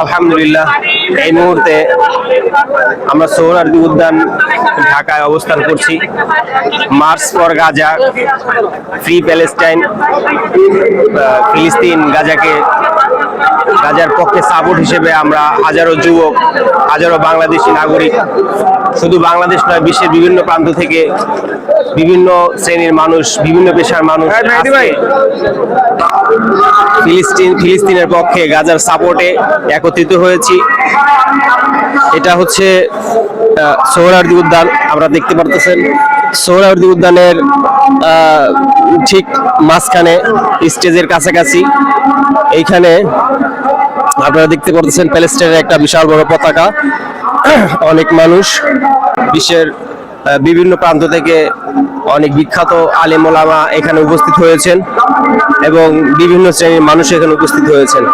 আলহামদুলিল্লাহ, এই মুহূর্তে আমরা সোহরাওয়ার্দী উদ্যান ঢাকায় অবস্থান করছি। March for Gaza, free Palestine, ফিলিস্তিন গাজার পক্ষে সাপোর্ট হিসেবে আমরা হাজারো যুবক, হাজারো বাংলাদেশি নাগরিক, শুধু বাংলাদেশ নয় বিশ্বের বিভিন্ন প্রান্ত থেকে বিভিন্ন শ্রেণীর মানুষ, বিভিন্ন পেশার মানুষ ফিলিস্তিনের পক্ষে গাজার সাপোর্টে একত্রিত হয়েছি। এটা হচ্ছে সোহরাওয়ার্দী উদ্যান, আপনারা দেখতে পারতেছেন। সোহরাওয়ার্দী উদ্যানের ঠিক মাঝখানে স্টেজের কাছাকাছি এইখানে আপনারা দেখতে পারতেছেন প্যালেস্টাইনের একটা বিশাল বড় পতাকা। অনেক মানুষ, বিশ্বের বিভিন্ন প্রান্ত থেকে অনেক বিখ্যাত আলেম ওলামা এখানে উপস্থিত হয়েছেন এবং বিভিন্ন শ্রেণীর মানুষ এখানে উপস্থিত হয়েছেন।